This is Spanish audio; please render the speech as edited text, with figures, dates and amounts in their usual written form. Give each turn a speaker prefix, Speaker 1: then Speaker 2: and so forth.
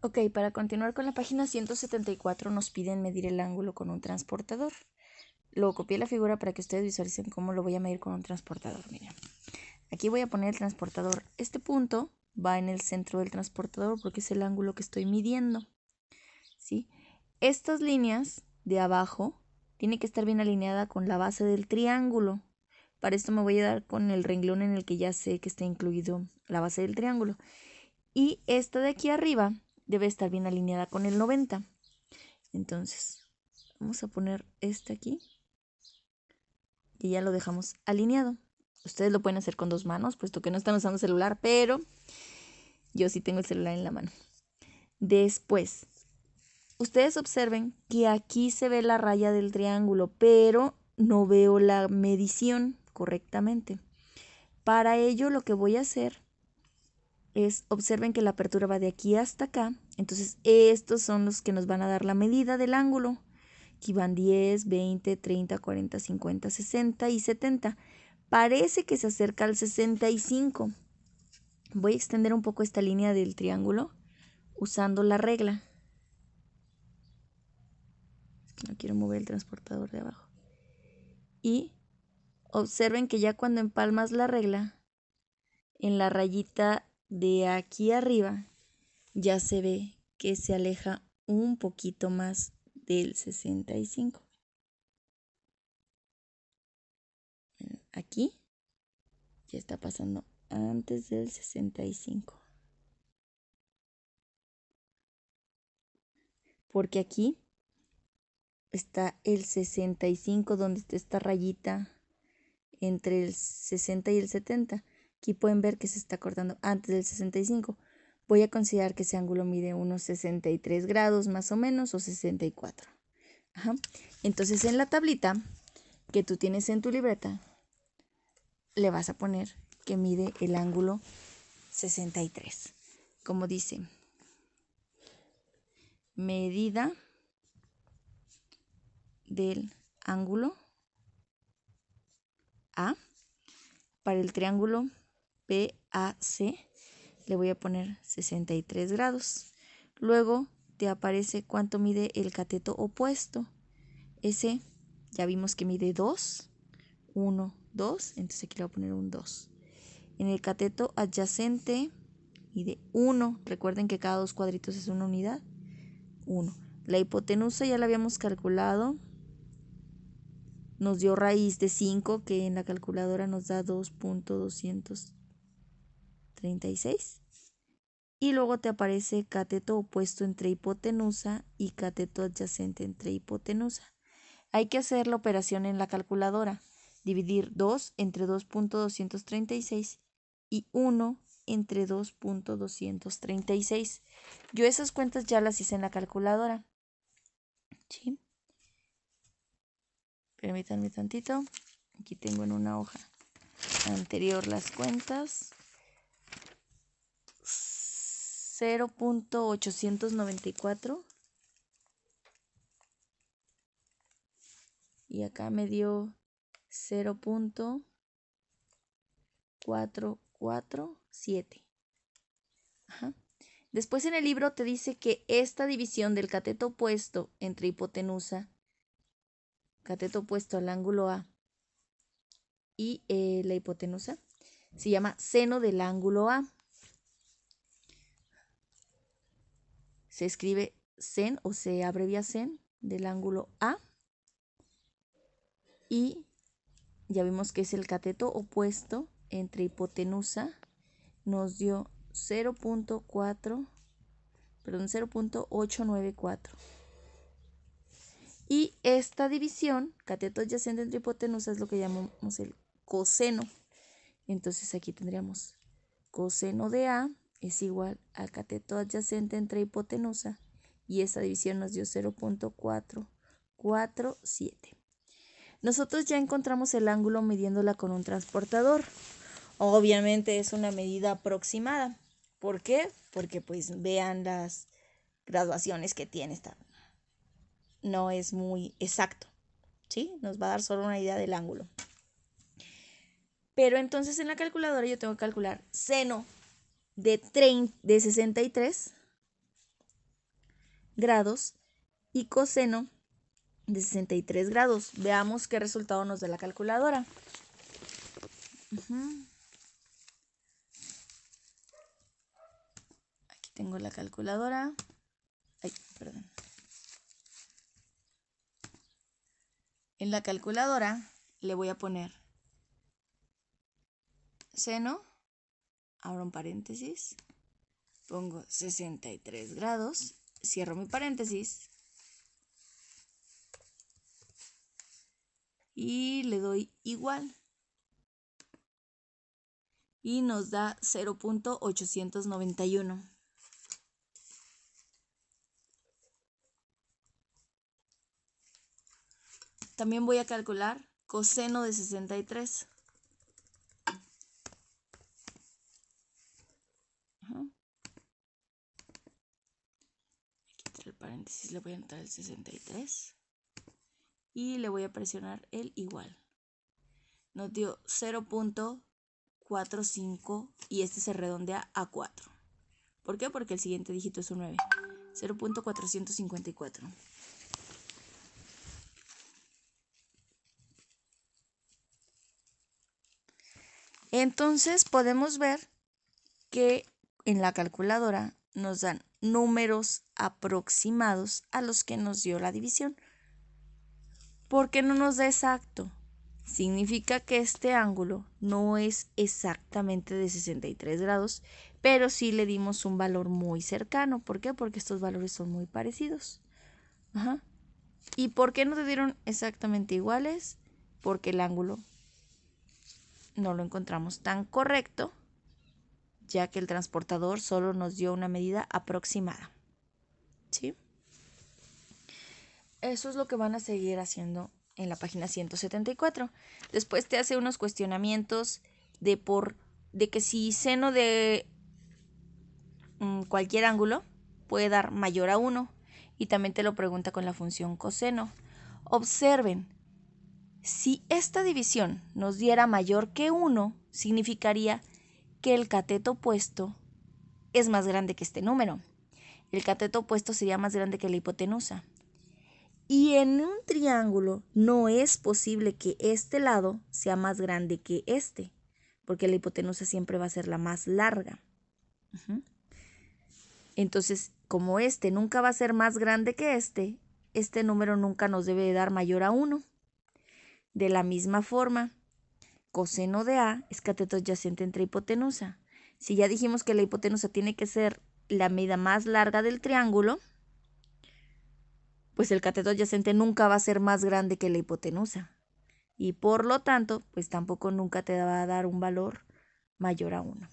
Speaker 1: Ok, para continuar con la página 174 nos piden medir el ángulo con un transportador. Luego copié la figura para que ustedes visualicen cómo lo voy a medir con un transportador. Miren, aquí voy a poner el transportador. Este punto va en el centro del transportador porque es el ángulo que estoy midiendo, ¿sí? Estas líneas de abajo tienen que estar bien alineadas con la base del triángulo. Para esto me voy a dar con el renglón en el que ya sé que está incluido la base del triángulo. Y esta de aquí arriba debe estar bien alineada con el 90. Entonces, vamos a poner este aquí y ya lo dejamos alineado. Ustedes lo pueden hacer con 2 manos, puesto que no están usando celular, pero yo sí tengo el celular en la mano. Después, ustedes observen que aquí se ve la raya del triángulo, pero no veo la medición correctamente. Para ello, lo que voy a hacer es, observen que la apertura va de aquí hasta acá. Entonces, estos son los que nos van a dar la medida del ángulo. Aquí van 10, 20, 30, 40, 50, 60 y 70. Parece que se acerca al 65. Voy a extender un poco esta línea del triángulo usando la regla. No quiero mover el transportador de abajo. Y observen que ya cuando empalmas la regla, en la rayita de aquí arriba, ya se ve que se aleja un poquito más del 65. Aquí ya está pasando antes del 65. Porque aquí está el 65, donde está esta rayita entre el 60 y el 70. Aquí pueden ver que se está cortando antes del 65. Voy a considerar que ese ángulo mide unos 63 grados más o menos, o 64. Ajá. Entonces en la tablita que tú tienes en tu libreta, le vas a poner que mide el ángulo 63. Como dice, medida del ángulo A para el triángulo PAC, le voy a poner 63 grados. Luego te aparece cuánto mide el cateto opuesto. Ese ya vimos que mide 2, 1, 2, entonces aquí le voy a poner un 2. En el cateto adyacente mide 1. Recuerden que cada 2 cuadritos es una unidad. 1. La hipotenusa ya la habíamos calculado. Nos dio raíz de 5, que en la calculadora nos da 2.236. Y luego te aparece cateto opuesto entre hipotenusa y cateto adyacente entre hipotenusa. Hay que hacer la operación en la calculadora. Dividir 2 entre 2.236 y 1 entre 2.236. Yo esas cuentas ya las hice en la calculadora. ¿Sí? Permítanme tantito. Aquí tengo en una hoja anterior las cuentas. 0.894. Y acá me dio 0.447. Ajá. Después en el libro te dice que esta división del cateto opuesto entre hipotenusa, cateto opuesto al ángulo A y la hipotenusa, se llama seno del ángulo A. Se escribe sen o se abrevia sen del ángulo A. Y ya vimos que es el cateto opuesto entre hipotenusa. Nos dio 0.894. Y esta división, cateto adyacente entre hipotenusa, es lo que llamamos el coseno. Entonces aquí tendríamos coseno de A es igual al cateto adyacente entre hipotenusa, y esta división nos dio 0.447. Nosotros ya encontramos el ángulo midiéndola con un transportador. Obviamente es una medida aproximada. ¿Por qué? Porque pues vean las graduaciones que tiene esta. No es muy exacto, ¿sí? Nos va a dar solo una idea del ángulo. Pero entonces en la calculadora yo tengo que calcular seno de 63 grados y coseno de 63 grados. Veamos qué resultado nos da la calculadora. Aquí tengo la calculadora. Ay, perdón. En la calculadora le voy a poner seno, abro un paréntesis, pongo 63 grados, cierro mi paréntesis y le doy igual. Y nos da 0.891. También voy a calcular coseno de 63. Aquí entre el paréntesis le voy a entrar el 63 y le voy a presionar el igual. Nos dio 0.45 y este se redondea a 4. ¿Por qué? Porque el siguiente dígito es un 9. 0.454. Entonces podemos ver que en la calculadora nos dan números aproximados a los que nos dio la división. ¿Por qué no nos da exacto? Significa que este ángulo no es exactamente de 63 grados, pero sí le dimos un valor muy cercano. ¿Por qué? Porque estos valores son muy parecidos. ¿Y por qué no te dieron exactamente iguales? Porque el ángulo no lo encontramos tan correcto, ya que el transportador solo nos dio una medida aproximada. ¿Sí? Eso es lo que van a seguir haciendo en la página 174. Después te hace unos cuestionamientos de que si seno de cualquier ángulo puede dar mayor a 1 y también te lo pregunta con la función coseno. Observen, si esta división nos diera mayor que 1, significaría que el cateto opuesto es más grande que este número. El cateto opuesto sería más grande que la hipotenusa. Y en un triángulo no es posible que este lado sea más grande que este, porque la hipotenusa siempre va a ser la más larga. Entonces, como este nunca va a ser más grande que este número nunca nos debe de dar mayor a 1. De la misma forma, coseno de A es cateto adyacente entre hipotenusa. Si ya dijimos que la hipotenusa tiene que ser la medida más larga del triángulo, pues el cateto adyacente nunca va a ser más grande que la hipotenusa. Y por lo tanto, pues tampoco nunca te va a dar un valor mayor a 1.